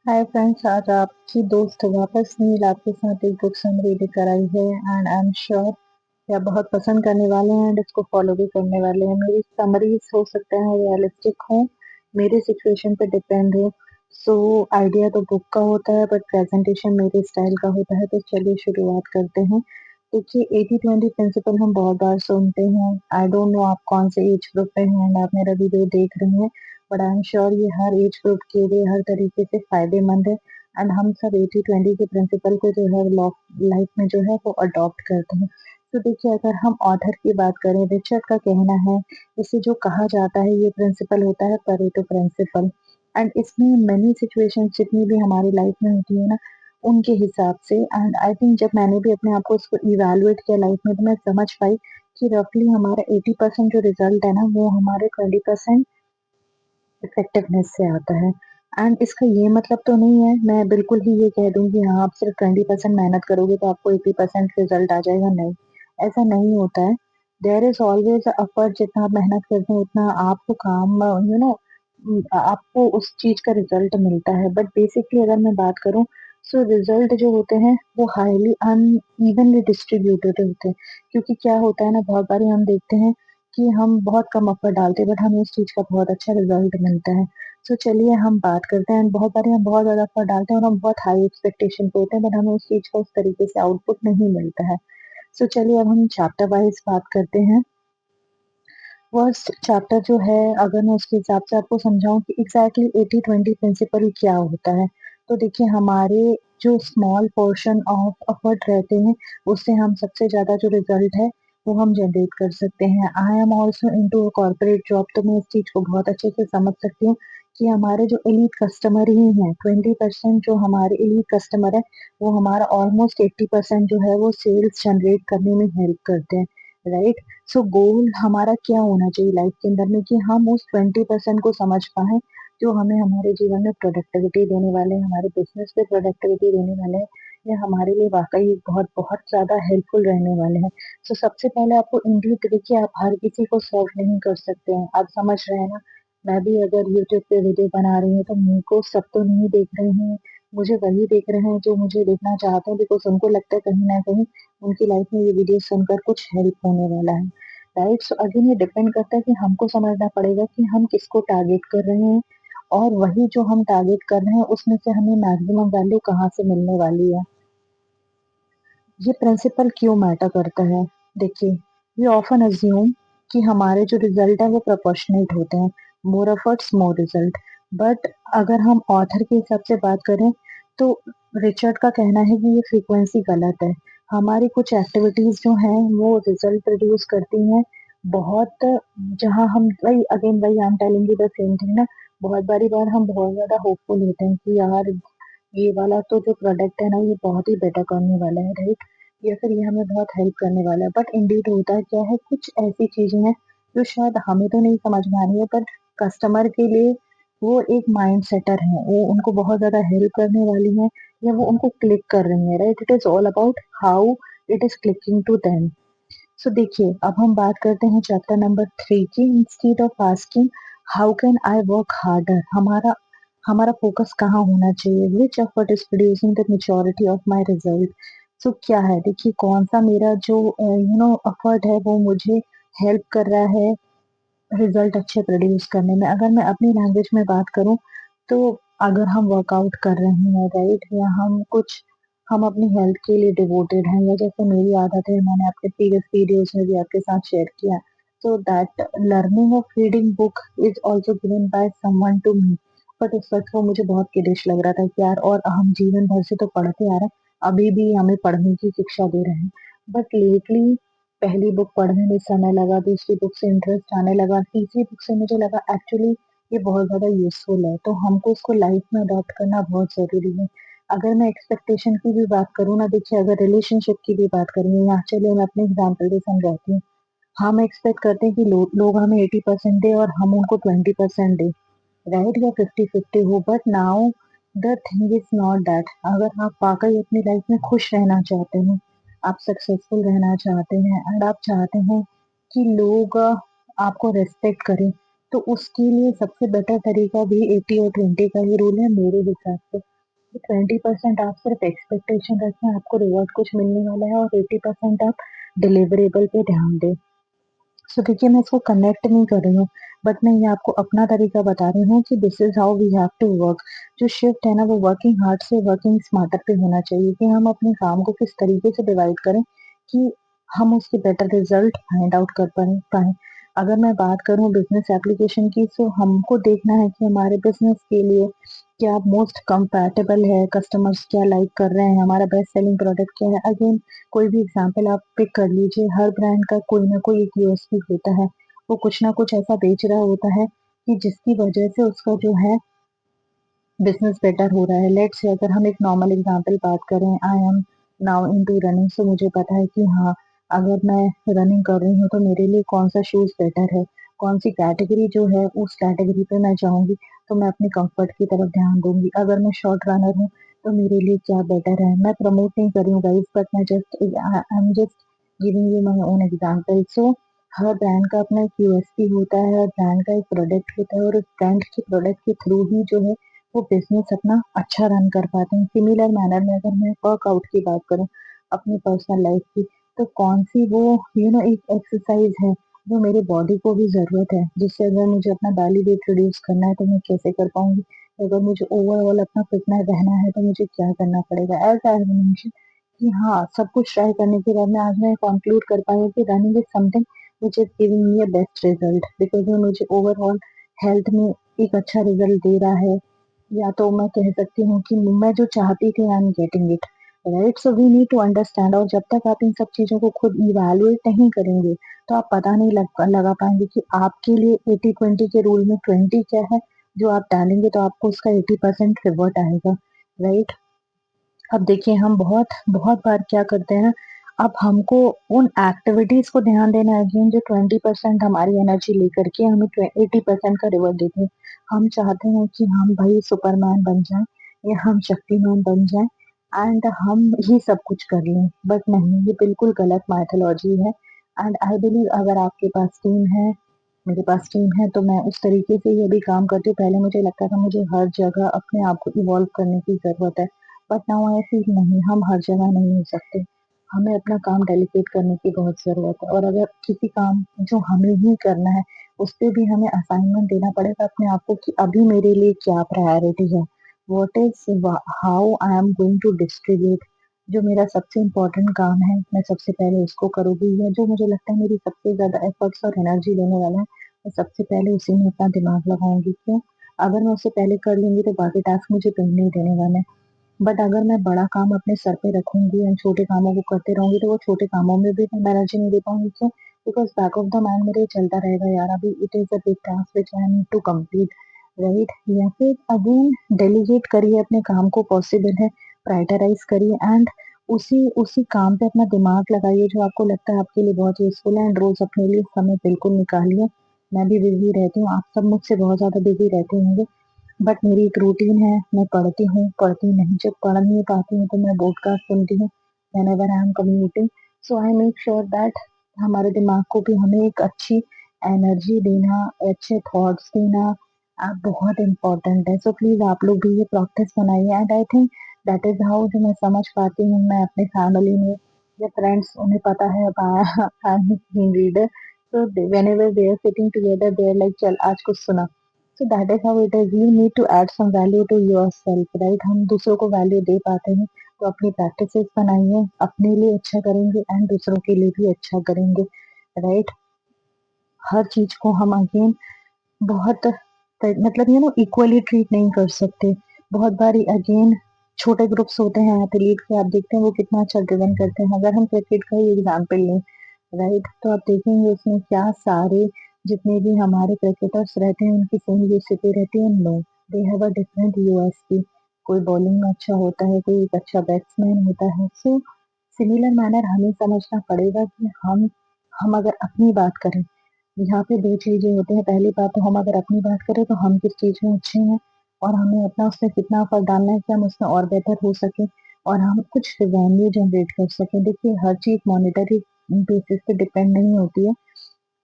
Hi friends, आज आपकी दोस्त वापस नील आपके साथ एक बुक समरी लेकर आई है एंड आई एम श्योर कि आप बहुत पसंद करने वाले हैं एंड इसको फॉलो भी करने वाले हैं। मेरी समरीज हो सकते हैं रियलिस्टिक हो, मेरे सिचुएशन पे डिपेंड हो। सो आइडिया तो बुक का होता है बट प्रेजेंटेशन मेरे स्टाइल का होता है। तो चलिए शुरुआत करते हैं। देखिए, 80-20 प्रिंसिपल हम बहुत बार सुनते हैं। आई डोंट नो आप कौन से एज ग्रुप पे हैं एंड आप मेरा वीडियो देख रहे हैं, बट आई एम श्योर ये हर एज ग्रुप के लिए हर तरीके से फायदेमंद है। एंड हम सब 80-20 के प्रिंसिपल को जो है लाइफ में जो है वो अडॉप्ट करते हैं। तो देखिए, अगर हम ऑथर की बात करें, रिचर्ड का कहना है, इसे जो कहा जाता है ये प्रिंसिपल होता है परेटो प्रिंसिपल। एंड इसमें मेनी सिचुएशंस जितनी भी हमारी लाइफ में होती है ना, उनके हिसाब से। एंड आई थिंक जब मैंने भी अपने आप को इसको इवेलुएट किया लाइफ में, तो मैं समझ पाई कि रफली हमारा 80% जो रिजल्ट है ना, वो हमारे 20% इफेक्टिवनेस से आता है। एंड इसका ये मतलब तो नहीं है मैं बिल्कुल ही ये कह दूंगी हाँ आप सिर्फ 20% मेहनत करोगे तो आपको 80% रिजल्ट आ जाएगा। नहीं, ऐसा नहीं होता है। There is always effort. जितना आप मेहनत करते हैं उतना आपको काम आपको उस चीज का रिजल्ट मिलता है। बट बेसिकली अगर मैं बात करूं, सो रिजल्ट जो होते हैं वो हाईली अनइवनली डिस्ट्रीब्यूटेड होते हैं। क्योंकि क्या होता है ना, बहुत बार हम देखते हैं कि हम बहुत कम एफर्ट डालते हैं बट हमें उस चीज का बहुत अच्छा रिजल्ट मिलता है। सो चलिए हम बात करते हैं। बहुत बार हम बहुत ज्यादा एफर्ट डालते हैं और हम बहुत हाई एक्सपेक्टेशन पे होते हैं बट हमें उस चीज का उस तरीके से आउटपुट नहीं मिलता है। सो चलिए अब हम चैप्टर वाइज बात करते हैं। फर्स्ट चैप्टर जो है, अगर मैं उसके हिसाब से आपको समझाऊं कि एग्जैक्टली 80-20 प्रिंसिपल क्या होता है, तो देखिए हमारे जो स्मॉल पोर्शन ऑफ एफर्ट रहते हैं उससे हम सबसे ज्यादा जो रिजल्ट है वो हम जनरेट कर सकते हैं। I am also into a corporate job, तो मैं इस चीज को बहुत अच्छे से समझ सकती हूँ कि हमारे जो एलीट कस्टमर ही हैं, 20% जो हमारे एलीट कस्टमर है वो हमारा ऑलमोस्ट 80% जो है वो सेल्स जनरेट करने में हेल्प करते हैं, राइट। सो गोल हमारा क्या होना चाहिए लाइफ के अंदर में कि हम उस 20% को समझ पाए जो हमें हमारे जीवन में प्रोडक्टिविटी देने वाले हैं, हमारे बिजनेस पे प्रोडक्टिविटी देने वाले हैं, या हमारे लिए वाकई बहुत बहुत ज्यादा हेल्पफुल रहने वाले हैं। सो सबसे पहले आपको इंग्लिश, देखिए आप हर किसी को सर्व नहीं कर सकते हैं, आप समझ रहे हैं ना। मैं भी अगर यूट्यूब पे वीडियो बना रही हूँ तो मेरे को सब तो नहीं देख रहे हैं, मुझे वही देख रहे हैं जो मुझे देखना चाहते हैं, बिकॉज उनको लगता है कहीं ना कहीं उनकी लाइफ में ये वीडियो सुनकर कुछ हेल्प होने वाला है, राइट। सो अगेन ये डिपेंड करता है कि हमको समझना पड़ेगा कि हम किसको टारगेट कर रहे हैं और वही जो हम टारगेट कर रहे हैं उसमें से हमें मैक्सिमम वैल्यू कहाँ से मिलने वाली है। ये प्रिंसिपल क्यों मैटर करता है? देखिए, वी ऑफन अज्यूम कि हमारे जो रिजल्ट है वो प्रोपोर्शनेट होते हैं, more efforts more result. But अगर हम ऑथर के हिसाब से बात करें तो रिचर्ड का कहना है कि ये फ्रीक्वेंसी गलत है। हमारी कुछ एक्टिविटीज जो हैं वो रिजल्ट प्रोड्यूस करती हैं बहुत, जहां हम वही आई am telling you the same thing ना। बहुत बार हम बहुत ज्यादा होपफुल होते हैं कि यार ये वाला तो जो प्रोडक्ट है ना ये बहुत ही बेटर करने वाला है, राइट, या फिर ये हमें बहुत हेल्प करने वाला है। बट इंडीड होता क्या है, कुछ ऐसी चीजें हैं जो शायद हमें तो नहीं समझ में आ रही है पर कस्टमर के लिए वो एक माइंड सेटर है, वो उनको बहुत ज्यादा हेल्प करने वाली है या वो उनको क्लिक कर रही है, right. It is all about how it is clicking to them. So देखिए, अब हम बात करते हैं चैप्टर नंबर 3 की। Instead of asking how can I work harder, हमारा हमारा फोकस कहाँ होना चाहिए, which effort is producing the majority of my result. So क्या है, देखिए कौन सा मेरा जो एफर्ट है वो मुझे हेल्प कर रहा है रिजल्ट अच्छे प्रोड्यूस करने में। अगर मैं अपनी लैंग्वेज में बात करूं तो अगर हम वर्कआउट कर रहे हैं, राइट, या हम अपनी हेल्थ के लिए डिवोटेड हैं, या जैसे मेरी आदत है, मैंने आपके प्रीवियस वीडियोस में भी आपके साथ शेयर किया, तो that learning of reading book is also given by someone to me. But उस वक्त वो मुझे बहुत किडिश लग रहा था कि यार, और हम जीवन भर से तो पढ़ते आ रहे हैं, अभी भी हमें पढ़ने की शिक्षा दे रहे हैं। बट लेटली पहली बुक पढ़ने में समय लगा, दूसरी बुक से इंटरेस्ट आने लगा, तीसरी बुक से मुझे लगा एक्चुअली ये बहुत ज्यादा यूजफुल है, तो हमको इसको लाइफ में अडॉप्ट करना बहुत जरूरी है। अगर मैं एक्सपेक्टेशन की भी बात करूँ ना, देखिए अगर रिलेशनशिप की भी बात करेंगे, यहाँ चलिए मैं अपने एग्जाम्पल से समझाती हूँ। हम एक्सपेक्ट करते हैं कि लोग हमें 80% दे और हम उनको 20% दे, राइट, या 50-50 हो। But now the thing is not that. अगर आप वाकई अपनी लाइफ में खुश रहना चाहते हैं, आप सक्सेसफुल रहना चाहते हैं एंड आप चाहते हैं कि लोग आपको रेस्पेक्ट करें, तो उसके लिए सबसे बेटर तरीका भी 80 और 20 का ही रूल है मेरे हिसाब से। 20% आप सिर्फ एक्सपेक्टेशन रखें आपको रिवॉर्ड कुछ मिलने वाला है और 80% आप डिलीवरेबल पे ध्यान दें। सो देखिए मैं इसको कनेक्ट नहीं कर रही हूँ, बट मैं ये आपको अपना तरीका बता रही हूँ कि this is how we have to work. जो शिफ्ट है ना वो वर्किंग हार्ड से वर्किंग स्मार्टर पे होना चाहिए कि हम अपने काम को किस तरीके से डिवाइड करें कि हम उसके बेटर रिजल्ट फाइंड आउट कर पाए। अगर मैं बात करूँ बिजनेस एप्लीकेशन की तो हमको देखना है कि हमारे बिजनेस के लिए क्या मोस्ट कंपैटिबल है, कस्टमर्स क्या लाइक कर रहे हैं, हमारा बेस्ट सेलिंग प्रोडक्ट क्या है। अगेन कोई भी एग्जांपल आप पिक कर लीजिए, हर ब्रांड का कोई ना कोई एक यूएसपी होता है, वो कुछ ना कुछ ऐसा बेच रहा होता है कि जिसकी वजह से उसका जो है बिजनेस बेटर हो रहा है। लेट्स से अगर हम एक नॉर्मल एग्जांपल बात करें, I am now into running, so मुझे पता है कि हाँ अगर मैं रनिंग कर रही हूँ तो मेरे लिए कौन सा शूज बेटर है, कौन सी कैटेगरी जो है उस कैटेगरी पे मैं जाऊंगी तो मैं अपने कंफर्ट की तरफ ध्यान दूंगी। अगर मैं शॉर्ट रनर हूँ तो मेरे लिए क्या बेटर है। मैं प्रमोट नहीं कर रही हूँ गाइस, बट मैं just I am just giving you my own example. So her brand का अपना एक यूएसपी होता है, हर ब्रांड का एक प्रोडक्ट होता है और उस ब्रांड के प्रोडक्ट के थ्रू ही जो है वो बिजनेस अपना अच्छा रन कर पाते हैं। सिमिलर मैनर में अगर मैं वर्कआउट की बात करूं अपनी पर्सनल लाइफ की, तो कौन सी वो एक एक्सरसाइज है जो मेरे बॉडी को भी जरूरत है, जिससे अगर मुझे अपना बैली वेट रिड्यूस करना है तो मैं कैसे कर पाऊंगी, अगर मुझे ओवरऑल अपना फिटनेस रहना है तो मुझे क्या करना पड़ेगा। एज आई मेंशन कि हाँ सब कुछ ट्राई करने के बाद मैं आज मैं कंक्लूड कर पाई हूँ कि running is something which is giving me a best result, because वो मुझे ओवरऑल हेल्थ में एक अच्छा रिजल्ट दे रहा है, या तो मैं कह सकती हूँ कि मैं जो चाहती थी I am getting it. Right, so we need to understand, और जब तक आप इन सब चीजों को खुद इवैल्यूएट नहीं करेंगे तो आप पता नहीं लगा पाएंगे कि आपके लिए 80-20 के रूल में 20 क्या है जो आप डालेंगे तो आपको उसका 80% रिवर्ट आएगा। राइट, अब देखिए हम बहुत बहुत बार क्या करते हैं ना, अब हमको उन एक्टिविटीज को ध्यान देना है जो 20% हमारी एनर्जी लेकर के हमें 80% का रिवॉर्ड देते हैं। हम चाहते हैं कि हम भाई सुपरमैन बन जाएं या हम शक्तिमान बन जाएं एंड हम ही सब कुछ कर लें, बट नहीं, ये बिल्कुल गलत माइथोलॉजी है। एंड आई बिलीव अगर आपके पास टीम है, मेरे पास टीम है, तो मैं उस तरीके से ये भी काम करती हूँ। पहले मुझे लगता था मुझे हर जगह अपने आप को इवॉल्व करने की जरूरत है, बट नाउ आई फील नहीं, हम हर जगह नहीं हो सकते, हमें अपना काम डेलीकेट करने की बहुत ज़रूरत है। और अगर किसी काम जो हमें ही करना है, उस पे भी हमें असाइनमेंट देना पड़ेगा अपने आप को कि अभी मेरे लिए क्या प्रायोरिटी है, what is how I am going to distribute. जो मेरा सबसे इम्पोर्टेंट काम है, मैं सबसे पहले उसको करूँगी, या जो मुझे लगता है मेरी सबसे ज़्यादा एफर्ट्स और एनर्जी लेने वाला है, मैं सबसे पहले उसी में अपना दिमाग लगाऊँगी। क्यों? अगर मैं उससे पहले कर लूँगी तो बाकी टास्क मुझे पेन नहीं देने वाले। बट अगर मैं बड़ा काम अपने सर पे रखूंगी एंड छोटे कामों को करते रहूंगी तो वो छोटे कामों में भी मैं एनर्जी नहीं दे पाऊंगी। क्यों? Because back of the mind मेरे ये चलता रहेगा, यार अभी it is a big task which I need to complete. Right, या फिर अगेन डेलीगेट करिए अपने काम को, पॉसिबल है प्रायोरिटाइज करिए एंड उसी उसी काम पे अपना दिमाग लगाइए जो आपको लगता है आपके लिए बहुत यूजफुल है, एंड रोज अपने लिए समय बिल्कुल निकालिए। मैं भी बिजी रहती हूँ, आप सब मुझसे बहुत ज्यादा बिजी रहते होंगे, बट मेरी एक रूटीन है, मैं पढ़ती हूँ, पढ़ती नहीं, जब पढ़ नहीं पाती हूँ तो मैं पॉडकास्ट सुनती हूँ whenever I am commuting. So I make sure that हमारे दिमाग को भी हमें एक अच्छी एनर्जी देना, अच्छे थॉट्स देना बहुत इम्पोर्टेंट है। सो प्लीज आप लोग भी ये प्रैक्टिस बनाइए, and I think that is how जो मैं समझ पाती हूँ, मैं अपने फैमिली में या फ्रेंड्स उन्हें पता है I am reader, so whenever they are sitting together they are like चल आज कुछ सुना। So that is how it is. You need to add some value to yourself, right? हम दूसरों को वैल्यू दे पाते हैं तो अपनी प्रैक्टिसेस बनाइए, अपने लिए अच्छा करेंगे एंड दूसरों के लिए भी अच्छा करेंगे। राइट, हर चीज को हम अगेन बहुत मतलब इक्वली ट्रीट नहीं कर सकते। बहुत बारी अगेन छोटे ग्रुप्स होते हैं एथलीट के, आप देखते हैं वो कितना अच्छा ड्रिवन करते हैं। अगर हम क्रिकेट का ही एग्जाम्पल लें, राइट, तो आप देखेंगे उसमें क्या सारे जितने भी हमारे क्रिकेटर्स रहते हैं उनकी सेम यूएसपी रहती है। No, they have a different USP. कोई बॉलिंग में अच्छा होता है, कोई एक अच्छा बैट्समैन होता है। सो सिमिलर मैनर हमें समझना पड़ेगा कि हम अगर अपनी बात करें, यहाँ पे दो चीजें होती हैं। पहली बात तो हम अगर अपनी बात करें तो हम किस चीज में अच्छे हैं और हमें अपना उसमें कितना एफर्ट डालना है कि हम उसमें और बेहतर हो सके और हम कुछ रेवेन्यू जनरेट कर सकें। देखिए हर चीज मॉनेटरी बेसिस पे डिपेंड नहीं होती है,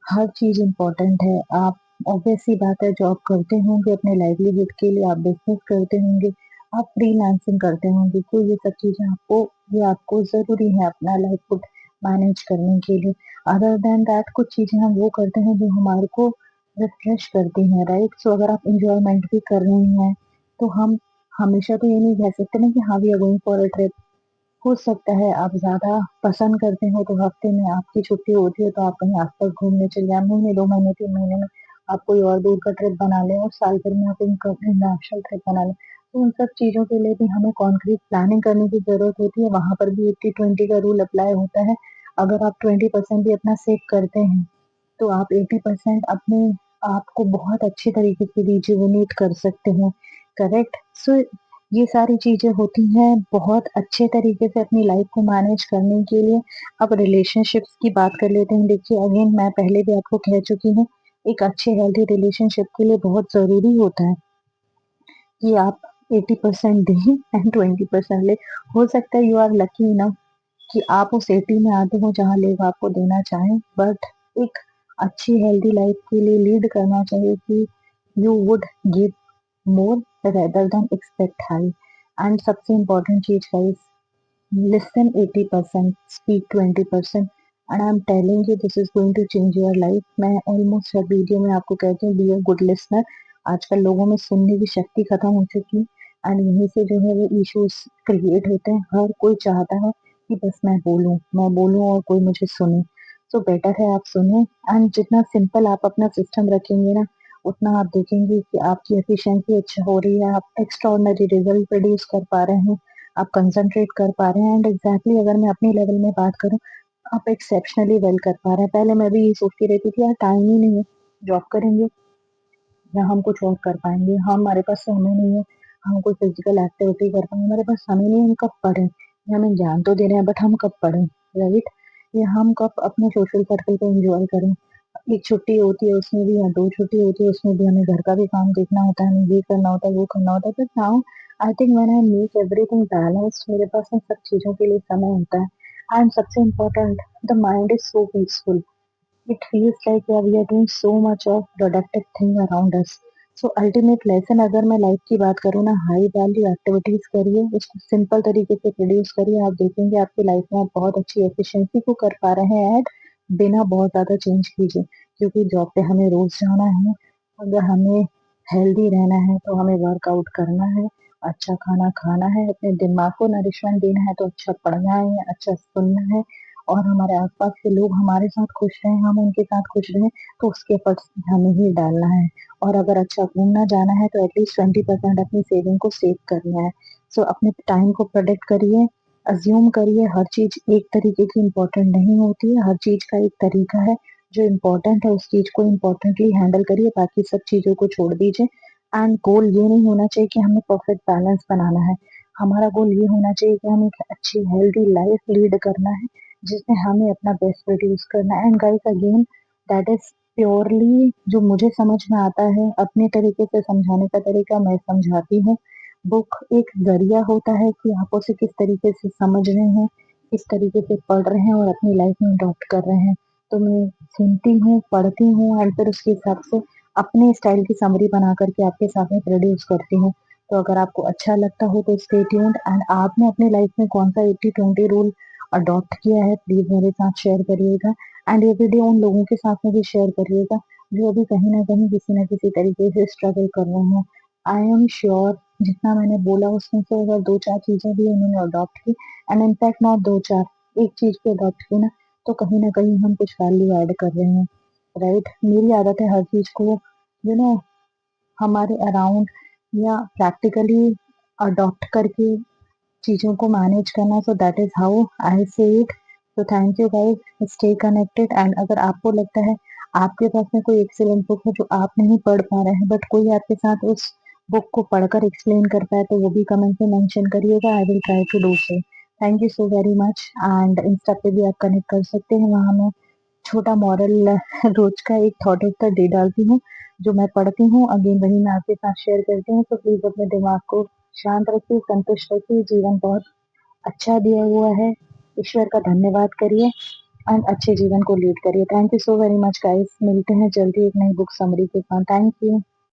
हर चीज इम्पोर्टेंट है। आप ऑब्वियस सी बात है जॉब करते होंगे अपने लाइवलीहुड के लिए, आप बिजनेस करते होंगे, आप फ्रीलांसिंग करते होंगे, तो ये आपको ज़रूरी है अपना लाइफ को मैनेज करने के लिए। अदर दैन दैट कुछ चीज़ें हम वो करते हैं जो हमारे को रिफ्रेश करती हैं, राइट? सो अगर आप एन्जॉयमेंट भी कर रहे हैं, तो हम हमेशा तो ये नहीं कह सकते ना कि हाँ, we are going for a trip. हो सकता है आप ज़्यादा पसंद करते हो तो हफ्ते में आपकी छुट्टी होती है तो आप कहीं आस-पास घूमने चले जाएँ, महीने, 2 महीने, 3 महीने में आप कोई और दूर का ट्रिप बना लें और साल भर में आप इंटरनेशनल ट्रिप बना लें। तो उन सब चीज़ों के लिए भी हमें कॉन्क्रीट प्लानिंग करने की ज़रूरत होती है, वहाँ पर भी 80-20 का रूल अप्लाई होता है। अगर आप 20% भी अपना सेव करते हैं, तो आप 80% अपने आप को बहुत अच्छे तरीके से रिजुवेनेट कर सकते हैं, करेक्ट? सो ये सारी चीज़ें होती हैं बहुत अच्छे तरीके से अपनी लाइफ को मैनेज करने के लिए। अब रिलेशनशिप्स की बात कर लेते हैं। देखिए अगेन मैं पहले भी आपको कह चुकी हूँ, एक अच्छे हेल्दी रिलेशनशिप के लिए बहुत ज़रूरी होता है कि आप 80% दें एंड 20% लें। हो सकता है यू आर लकी इनफ कि आप उस 80 में आते हो जहाँ लोग आपको देना चाहें, बट एक अच्छी हेल्दी लाइफ के लिए लीड करना चाहिए कि you would give more rather than expect high. And सबसे इम्पोर्टेंट चीज़ guys, listen 80%, speak 20%, and I am telling you this is going to change your life. मैं ऑलमोस्ट हर वीडियो में आपको कहती हूँ बी अ गुड लिसनर। आजकल लोगों में सुनने की शक्ति खत्म हो चुकी है एंड यहीं से जो है वो इश्यूज क्रिएट होते हैं। हर कोई चाहता है कि बस मैं बोलूँ और कोई मुझे सुने। सो बेटर है आप सुने, एंड जितना सिंपल आप अपना सिस्टम रखेंगे ना, उतना आप देखेंगे कि आपकी एफिशिएंसी अच्छा हो रही है, आप एक्स्ट्राऑर्डिनरी रिजल्ट प्रोड्यूस कर पा रहे हैं, आप कंसंट्रेट कर पा रहे हैं। एंड एग्जैक्टली अगर मैं अपनी लेवल में बात करूँ, आप एक्सेप्शनली वेल कर पा रहे हैं। पहले मैं भी ये सोचती रहती थी यार टाइम ही नहीं है, जॉब करेंगे या हम कुछ और कर पाएंगे, हमारे पास समय नहीं है, हम कोई फिजिकल एक्टिविटी कर पाएंगे, हमारे पास समय नहीं है, हम कब पढ़ें? ये हमें ज्ञान तो दे रहे हैं बट हम कब पढ़ें, राइट? ये हम कब अपने सोशल सर्कल को एंजॉय करें? एक छुट्टी होती है उसमें भी, या 2 छुट्टी होती है उसमें भी हमें घर का भी काम देखना होता है, हमें ये करना होता है, वो करना होता है। But now I think when I make everything balanced, मेरे पास इन सब चीज़ों के लिए समय होता है। एंड सबसे important, the mind is so peaceful. It feels like yeah, we are doing so much of productive thing around us. So ultimate lesson अगर मैं लाइफ की बात करूँ ना, हाई वैल्यू एक्टिविटीज करिए, उसको सिंपल तरीके से प्रोड्यूस करिए, आप देखेंगे आपकी लाइफ में आप बहुत अच्छी एफिशिएंसी को कर पा रहे हैं ऐड, बिना बहुत ज़्यादा चेंज कीजिए। क्योंकि जॉब पे हमें रोज जाना है, अगर हमें हेल्दी रहना है तो हमें वर्कआउट करना है, अच्छा खाना खाना है, अपने दिमाग को नरिशमेंट देना है तो अच्छा पढ़ना है, अच्छा सुनना है, और हमारे आसपास के लोग हमारे साथ खुश रहें, हम उनके साथ खुश रहें, तो उसके एफर्ट्स हमें ही डालना है। और अगर अच्छा घूमना जाना है तो एटलीस्ट 20% अपनी सेविंग को सेव करना है। सो अपने टाइम को प्रोटेक्ट करिए, अज्यूम करिए हर चीज एक तरीके की इम्पोर्टेंट नहीं होती है, हर चीज का एक तरीका है। जो इम्पोर्टेंट है उस चीज को इम्पोर्टेंटली हैंडल करिए, बाकी सब चीजों को छोड़ दीजिए। एंड गोल ये नहीं होना चाहिए कि हमें परफेक्ट बैलेंस बनाना है, हमारा गोल ये होना चाहिए कि हमें एक अच्छी हेल्दी लाइफ लीड करना है, जिसमें हमें अपना बेस्ट प्रोड्यूस करना है। And guys again, that is purely जो मुझे समझ में आता है, अपने तरीके से समझाने का तरीका मैं समझाती हूँ। बुक एक जरिया होता है कि आप उसे किस तरीके से समझ रहे हैं, किस तरीके से पढ़ रहे हैं और अपनी लाइफ में अडॉप्ट कर रहे हैं। तो मैं सुनती हूँ, पढ़ती हूँ एंड फिर उसके हिसाब से अपने स्टाइल की समरी बना करके आपके सामने प्रोड्यूस करती हूँ। तो अगर आपको अच्छा लगता हो तो स्टे ट्यून्ड, एंड आपने अपनी लाइफ में कौन सा 80-20 रूल अडॉप्ट किया है प्लीज मेरे साथ शेयर करिएगा। एंड ये वीडियो उन लोगों के साथ में भी शेयर करिएगा जो अभी कहीं ना कहीं किसी न किसी तरीके से स्ट्रगल कर रहे हैं। आई एम श्योर जितना मैंने बोला उसमें से अगर 2-4 चीजें भी उन्होंने अडॉप्ट की, एंड इनफैक्ट नॉट 2-4, एक चीज भी अडॉप्ट की ना, तो कहीं ना कहीं हम कुछ वैल्यू ऐड कर रहे हैं, राइट? मेरी आदत है हर चीज को यू नो हमारे अराउंड या प्रैक्टिकली अडॉप्ट करके चीज़ों को मैनेज करना। So that is how I से इट। तो thank you guys, stay connected. And अगर आपको लगता है आपके पास में कोई एक्सीलेंट बुक है जो आप नहीं पढ़ पा रहे हैं बट कोई आपके साथ उस बुक को पढ़कर एक्सप्लेन कर पाए, तो वो भी कमेंट में मेंशन करिएगा, I will try to do so. Thank you so very much. And Insta पे भी आप कनेक्ट कर सकते हैं, वहाँ मैं छोटा मॉरल रोज का एक थॉट ऑफ द डे डालती हूँ, जो मैं पढ़ती हूँ, अगेन वही मैं आपके साथ शेयर करती हूँ। तो प्लीज अपने दिमाग को शांत रखिए, संतुष्ट रखिए, जीवन बहुत अच्छा दिया हुआ है, ईश्वर का धन्यवाद करिए एंड अच्छे जीवन को लीड करिए। Thank you so very much guys, मिलते हैं जल्दी एक नई बुक समरी के साथ। Thank you.